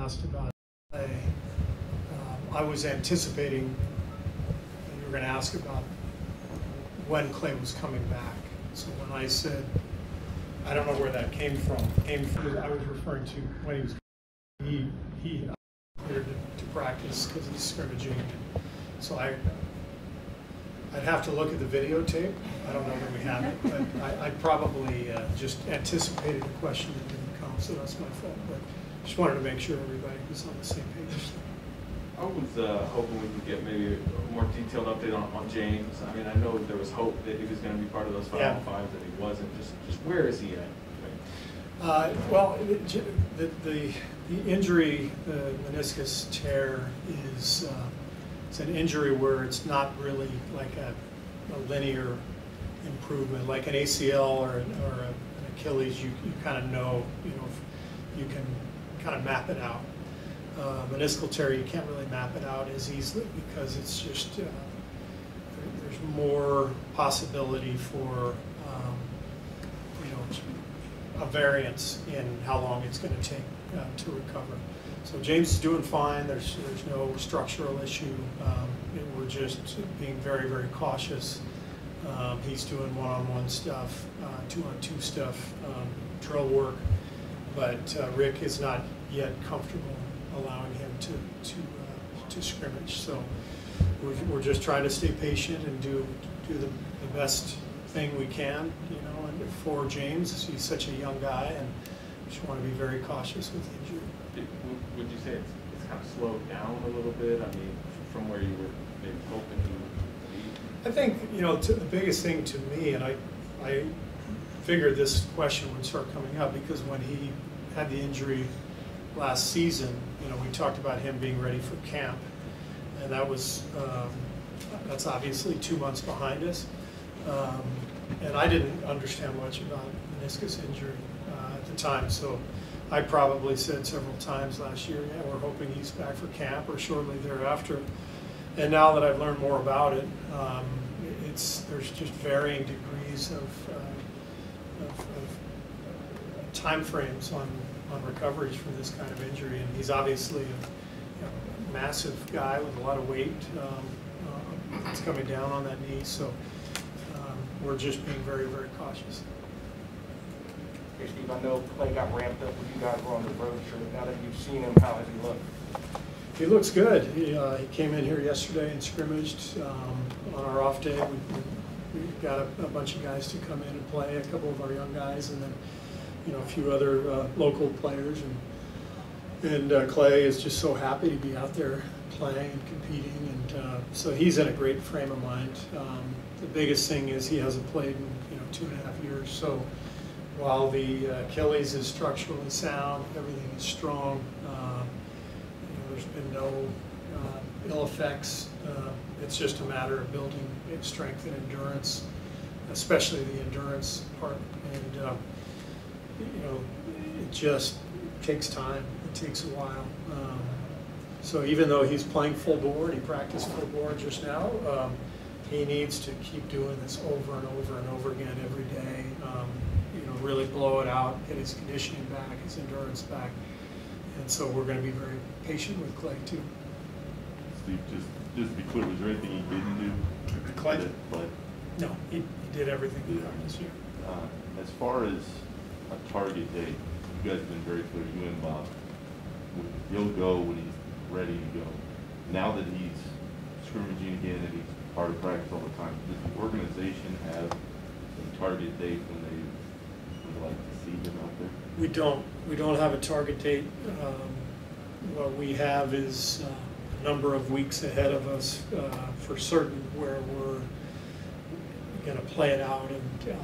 asked about Klay. I was anticipating you were going to ask about when Klay was coming back. So when I said, I don't know where that came from. I was referring to when he was. He cleared to practice because he's scrimmaging. So I'd have to look at the videotape. I don't know that we have it, but I probably just anticipated a question that didn't come, so that's my fault. But just wanted to make sure everybody was on the same page. I was hoping we could get maybe a more detailed update on James. I mean, I know there was hope that he was going to be part of those 5-on-5s, that he wasn't. Just where is he at? Well, the injury, the meniscus tear, is it's an injury where it's not really like a linear improvement, like an ACL or an Achilles. You kind of know, you can kind of map it out. Meniscal tear, you can't really map it out as easily because it's just there's more possibility for a variance in how long it's going to take to recover. So James is doing fine. There's no structural issue. We're just being very, very cautious. He's doing one-on-one stuff, two-on-two stuff, drill work, but Rick is not yet comfortable allowing him to scrimmage. So we're just trying to stay patient and do the best thing we can, and for James. He's such a young guy, and just want to be very cautious with injury. Would you say it's kind of slowed down a little bit? I mean, from where you were maybe hoping he would be? I think, the biggest thing to me, and I figured this question would start coming up because when he had the injury last season, we talked about him being ready for camp, and that's obviously 2 months behind us. And I didn't understand much about meniscus injury at the time, so I probably said several times last year, yeah, we're hoping he's back for camp or shortly thereafter. And now that I've learned more about it, there's just varying degrees of time frames on recoveries from this kind of injury. And he's obviously a massive guy with a lot of weight. It's coming down on that knee, so we're just being very, very cautious. Hey Steve, I know Klay got ramped up when you guys were on the road trip. Now that you've seen him, how has he looked? He looks good. He came in here yesterday and scrimmaged on our off day. We got a bunch of guys to come in and play, a couple of our young guys, and then a few other local players. And Klay is just so happy to be out there playing and competing, and so he's in a great frame of mind. The biggest thing is he hasn't played in 2.5 years. So while the Achilles is structurally sound, everything is strong. There's been no ill effects. It's just a matter of building strength and endurance, especially the endurance part. And it just takes time. It takes a while. So even though he's playing full board, he practiced full board just now, he needs to keep doing this over and over and over again every day. Really blow it out, get his conditioning back, his endurance back. And so we're going to be very patient with Klay too. Steve, just to be clear, was there anything he didn't do? Klay? No, he did everything he did this year. As far as a target date, you guys have been very clear, you and Bob. He'll go when he's ready to go. Now that he's scrimmaging again and he's part of practice all the time, does the organization have a target date when they would like to see him out there? We don't have a target date. What we have is a number of weeks ahead of us for certain where we're going to play it out and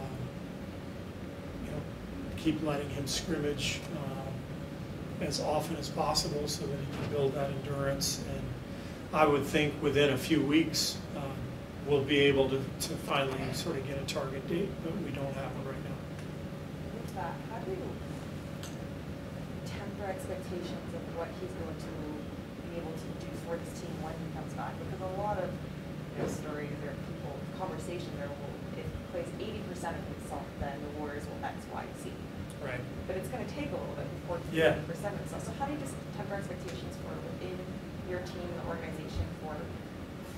keep letting him scrimmage as often as possible so that he can build that endurance. And I would think within a few weeks we'll be able to finally sort of get a target date, but we don't have one right now. With that, how do you temper expectations of what he's going to be able to do for this team when he comes back? Because a lot of stories or conversations are, well, if he plays 80% of himself, then the Warriors will X, Y, Z. Right. But it's going to take a little bit before it's Yeah. for 7 and stuff. So how do you just temper expectations for within your team, the organization, for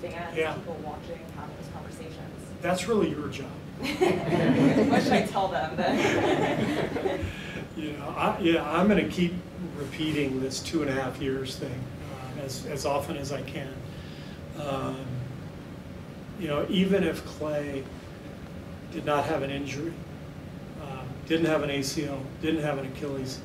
fans, Yeah. people watching, having those conversations? That's really your job. What should I tell them then? You know, I'm going to keep repeating this 2.5 years thing as often as I can. You know, even if Klay did not have an injury, didn't have an ACL, didn't have an Achilles,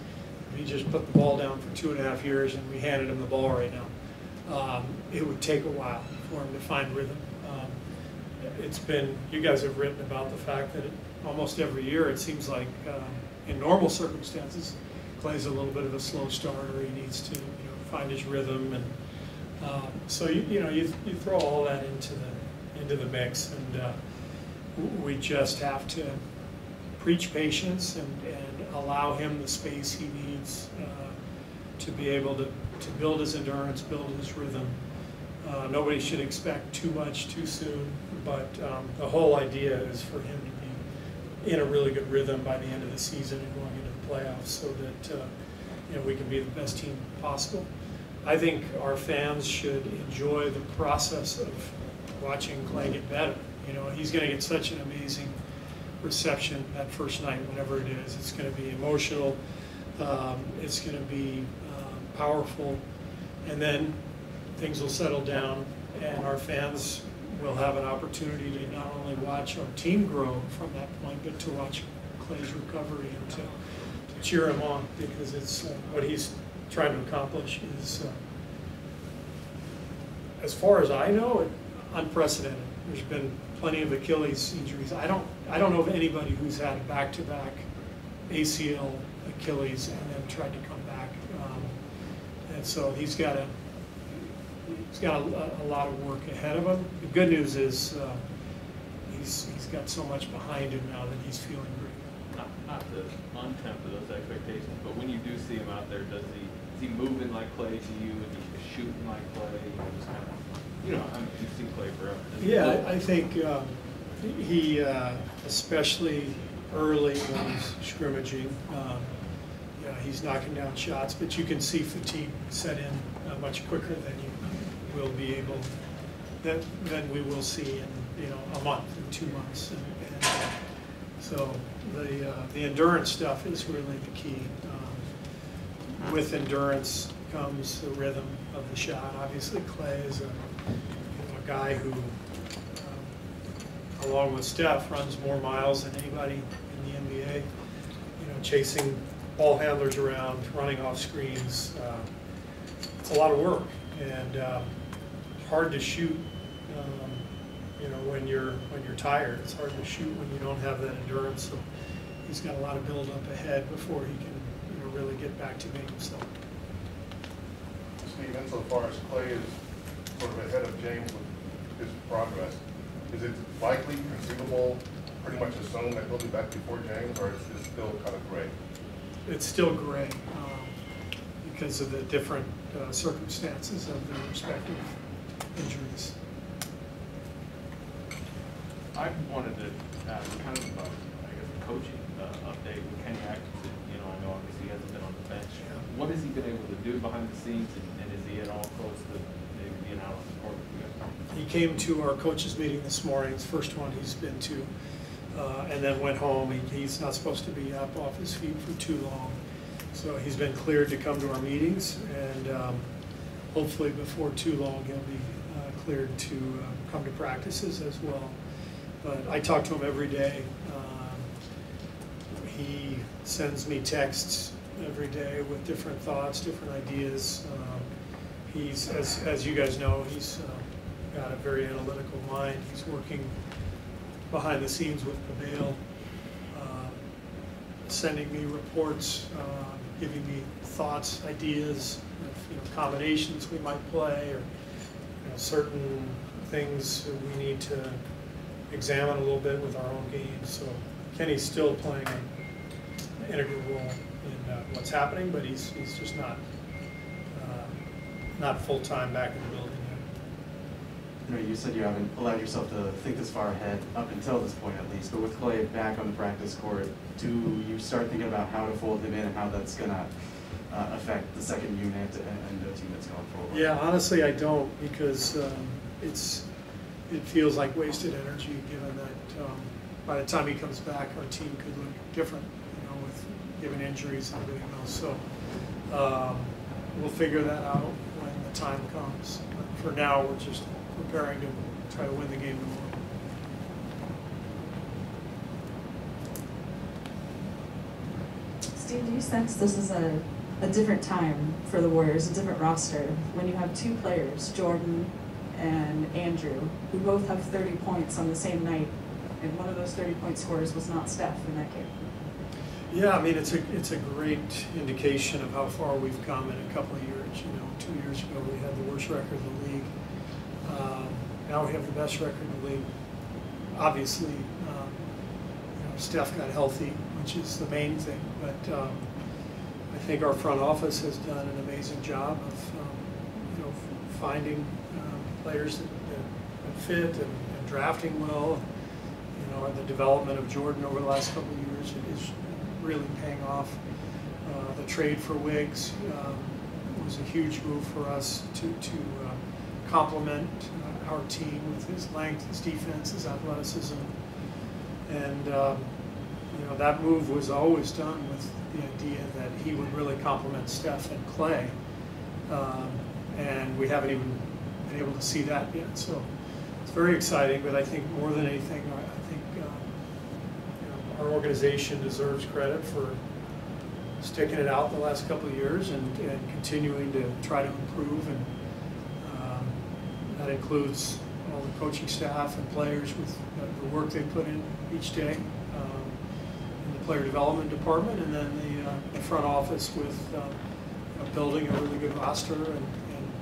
if he just put the ball down for 2.5 years and we handed him the ball right now, it would take a while for him to find rhythm. It's been, you guys have written about the fact that almost every year it seems like in normal circumstances, Klay's a little bit of a slow starter. He needs to find his rhythm, and so you throw all that into the mix, and we just have to preach patience and allow him the space he needs to be able to build his endurance, build his rhythm. Nobody should expect too much too soon, but the whole idea is for him to be in a really good rhythm by the end of the season and going into the playoffs, so that we can be the best team possible. I think our fans should enjoy the process of watching Klay get better. He's going to get such an amazing reception that first night, whenever it is. It's going to be emotional. It's going to be powerful, and then things will settle down, and our fans will have an opportunity to not only watch our team grow from that point, but to watch Klay's recovery and to cheer him on, because it's what he's trying to accomplish is, as far as I know, unprecedented. There's been plenty of Achilles injuries. I don't know of anybody who's had a back-to-back ACL, Achilles, and then tried to come back. And so he's got a lot of work ahead of him. The good news is he's got so much behind him now that he's feeling great. Not to untemper those expectations, but when you do see him out there, is he moving like Klay to you, and he's shooting like Klay? Just kind of, I mean, you've seen Klay forever. Yeah, I think he, especially early when he's scrimmaging, he's knocking down shots, but you can see fatigue set in much quicker than you will be able, than we will see in a month and 2 months, and so the endurance stuff is really the key. With endurance comes the rhythm of the shot. Obviously, Klay is a guy who, along with Steph, runs more miles than anybody in the NBA. Chasing ball handlers around, running off screens. It's a lot of work, and hard to shoot. When you're tired, it's hard to shoot when you don't have that endurance. So he's got a lot of build up ahead before he can really get back to being himself. Steve, insofar as Klay is sort of ahead of James with his progress, is it likely, conceivable, pretty much assumed that he'll be back before James, or is this still kind of gray? It's still gray because of the different circumstances of their respective injuries. I wanted to ask kind of about, the coaching update with Kenny Atkinson. I know obviously he hasn't been on the bench. Yeah. What has he been able to do behind the scenes, and is he at all close to maybe being out on the court with you guys? He came to our coaches meeting this morning. It's the first one he's been to, and then went home. He's not supposed to be up off his feet for too long, so he's been cleared to come to our meetings, and hopefully before too long he'll be cleared to come to practices as well. But I talk to him every day. He sends me texts every day with different thoughts, different ideas. He's, as you guys know, he's got a very analytical mind. He's working behind the scenes with Weibo, sending me reports, giving me thoughts, ideas, of, combinations we might play, or certain things we need to examine a little bit with our own game. So Kenny's still playing an integral role in what's happening, but he's just not full-time back in the building yet. You said you haven't allowed yourself to think this far ahead up until this point at least, but with Klay back on the practice court, do you start thinking about how to fold him in and how that's going to affect the second unit and the team that's going forward? Yeah, honestly, I don't, because it feels like wasted energy, given that by the time he comes back, our team could look different, with given injuries and everything else. So we'll figure that out when the time comes. But for now, we're just preparing to try to win the game tomorrow. Steve, do you sense this is a different time for the Warriors, a different roster, when you have two players, Jordan and Andrew, who both have 30 points on the same night, and one of those 30-point scorers was not Steph in that game? Yeah, I mean, it's a great indication of how far we've come in a couple of years. 2 years ago we had the worst record in the league. Now we have the best record in the league. Obviously, Steph got healthy, which is the main thing. But I think our front office has done an amazing job of finding players that fit and drafting well. The development of Jordan over the last couple of years is really paying off. The trade for Wiggs was a huge move for us to complement our team with his length, his defense, his athleticism. And that move was always done with the idea that he would really complement Steph and Klay. And we haven't even been able to see that yet. So it's very exciting, but I think more than anything, I think our organization deserves credit for sticking it out the last couple of years and continuing to try to improve. And that includes all the coaching staff and players with the work they put in each day, in the player development department, and then the front office with building a really good roster and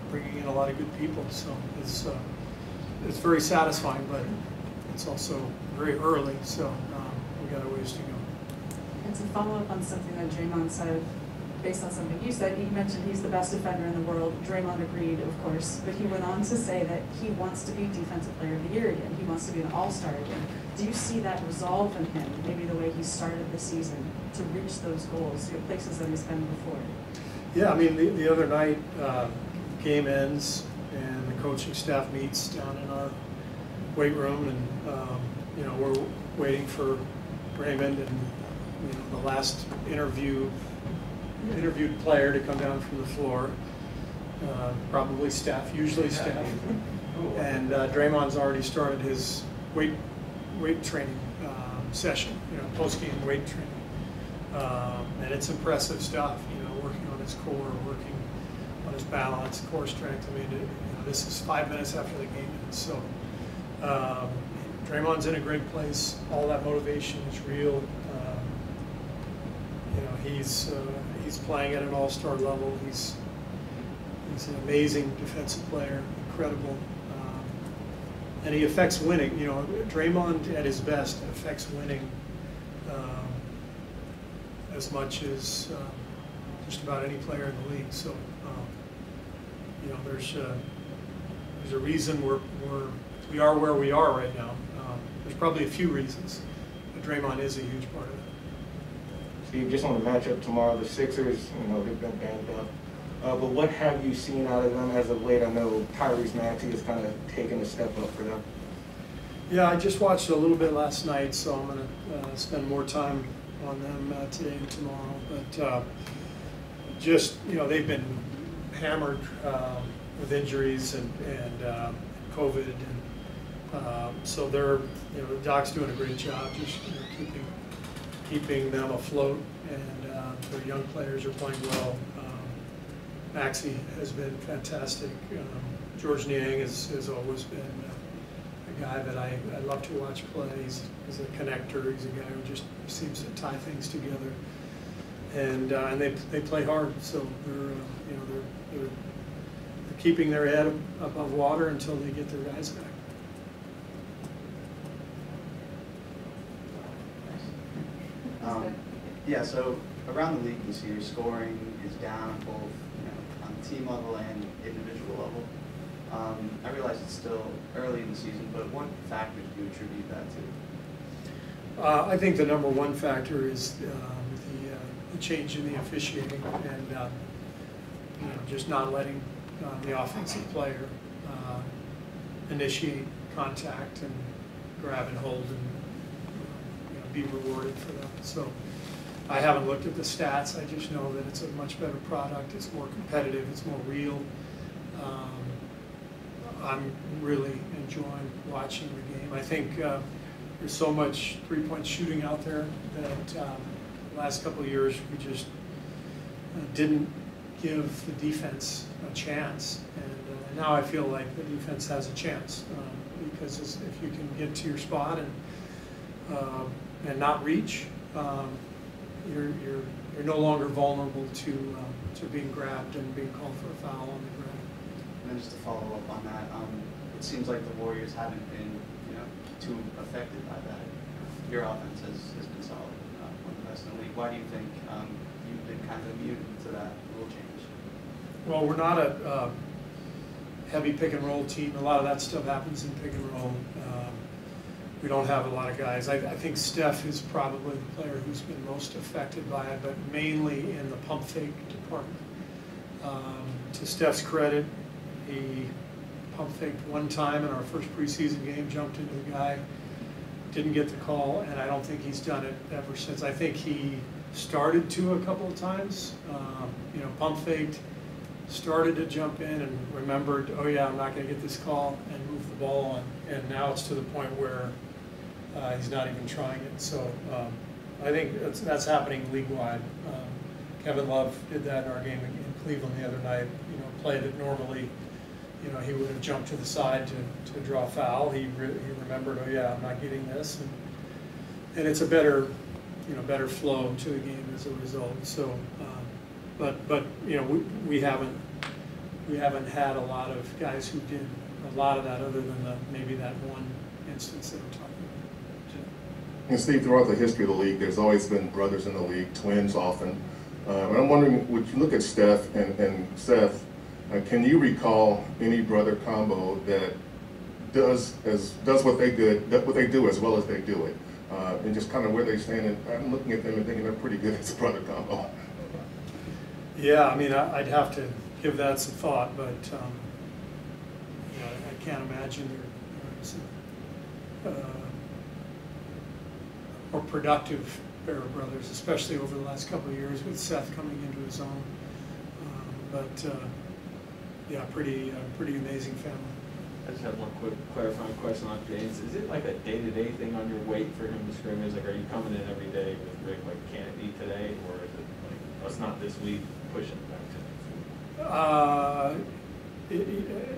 bringing in a lot of good people. So it's very satisfying, but it's also very early, so we got a ways to go. And to follow up on something that Draymond said, based on something you said, he mentioned he's the best defender in the world. Draymond agreed, of course, but he went on to say that he wants to be Defensive Player of the Year again. He wants to be an All-Star again. Do you see that resolve in him, maybe the way he started the season, to reach those goals, places that he's been before? Yeah, I mean, the other night, game ends and the coaching staff meets down in our weight room, and we're waiting for Raymond and the last interviewed player to come down from the floor, probably Steph, usually Steph. And Draymond's already started his weight training session, post-game weight training. And it's impressive stuff, working on his core, working on his balance, core strength. I mean, this is 5 minutes after the game ends. So Draymond's in a great place. All that motivation is real. He's playing at an all-star level. He's an amazing defensive player, incredible, and he affects winning. Draymond at his best affects winning as much as just about any player in the league. So there's a reason we are where we are right now. There's probably a few reasons, but Draymond is a huge part of it. Steve, just on the matchup tomorrow, the Sixers, they've been banged up. But what have you seen out of them as of late? I know Tyrese Maxey has kind of taken a step up for them. Yeah, I just watched a little bit last night, so I'm going to spend more time on them today and tomorrow. But they've been hammered with injuries and COVID, and so they're, Doc's doing a great job just keeping them afloat, and their young players are playing well. Maxey has been fantastic. George Niang has always been a guy that I love to watch play. He's a connector. He's a guy who just seems to tie things together, and they play hard. So they're keeping their head above water until they get their guys back. Yeah, so around the league this year, scoring is down both on the team level and individual level. I realize it's still early in the season, but what factors do you attribute that to? I think the number one factor is the change in the officiating and you know, just not letting the offensive player initiate contact and grab and hold and you know, be rewarded for that. So I haven't looked at the stats. I just know that it's a much better product. It's more competitive. It's more real. I'm really enjoying watching the game. I think there's so much three-point shooting out there that the last couple of years we just didn't give the defense a chance. And now I feel like the defense has a chance because if you can get to your spot and not reach, you're no longer vulnerable to being grabbed and being called for a foul on the ground. And then just to follow up on that, it seems like the Warriors haven't been, you know, too affected by that. Your offense has been solid, one of the best in the league. Why do you think you've been kind of immune to that rule change? Well, we're not a heavy pick and roll team. A lot of that stuff happens in pick and roll. We don't have a lot of guys. I think Steph is probably the player who's been most affected by it, but mainly in the pump fake department. To Steph's credit, he pump faked one time in our first preseason game, jumped into the guy, didn't get the call, and I don't think he's done it ever since. I think he started to a couple of times, you know, pump faked, started to jump in and remembered, oh yeah, I'm not going to get this call, and moved the ball on. And now it's to the point where he's not even trying it. So I think that's happening league-wide. Kevin Love did that in our game in Cleveland the other night. You know, played it normally. You know, he would have jumped to the side to draw a foul. He remembered, oh yeah, I'm not getting this, and it's a better, you know, better flow to the game as a result. So, but you know, we haven't had a lot of guys who did a lot of that other than maybe that one instance that I'm talking about. And Steve, throughout the history of the league, there's always been brothers in the league, twins often. And I'm wondering, would you look at Steph and Seth? Can you recall any brother combo that does what they do as well as they do it, and just kind of where they stand? And I'm looking at them and thinking they're pretty good as a brother combo. Yeah, I mean, I'd have to give that some thought, but you know, I can't imagine there's more productive pair of brothers, especially over the last couple of years with Seth coming into his own. Yeah, pretty amazing family. I just have one quick clarifying question on James. Is it like a day-to-day thing on your weight for him to scrimmage? Like, are you coming in every day with Rick, like, can it be today? Or is it like, oh, it's not this week, push it back to next week?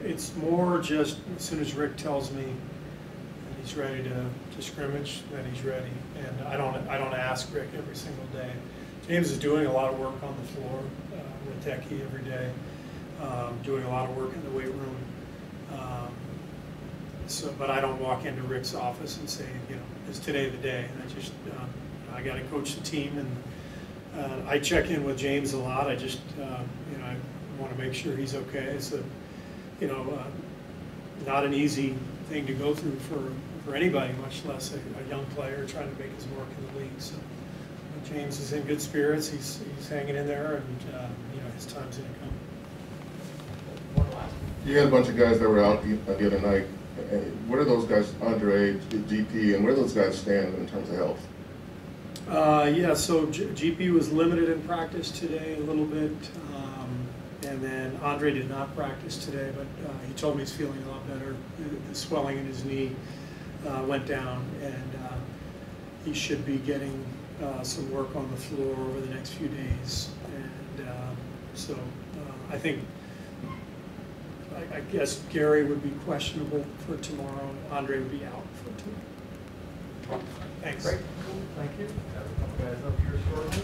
It's more just as soon as Rick tells me that he's ready to scrimmage, then he's ready. And I don't ask Rick every single day. James is doing a lot of work on the floor with Techie every day. Doing a lot of work in the weight room. But I don't walk into Rick's office and say, you know, is today the day? And I just, I got to coach the team, and I check in with James a lot. I just, you know, I want to make sure he's okay. It's you know, not an easy thing to go through for anybody, much less a young player trying to make his mark in the league. So James is in good spirits. He's hanging in there, and you know, his time's going to come. You had a bunch of guys that were out the other night. What are those guys, Andre, GP, and where do those guys stand in terms of health? Yeah, so GP was limited in practice today a little bit, and then Andre did not practice today, but he told me he's feeling a lot better. The swelling in his knee went down, and he should be getting some work on the floor over the next few days. And so I think, I guess Gary would be questionable for tomorrow. Andre would be out for tomorrow. Thanks. Great. Cool. Thank you. Got a couple guys up here shortly.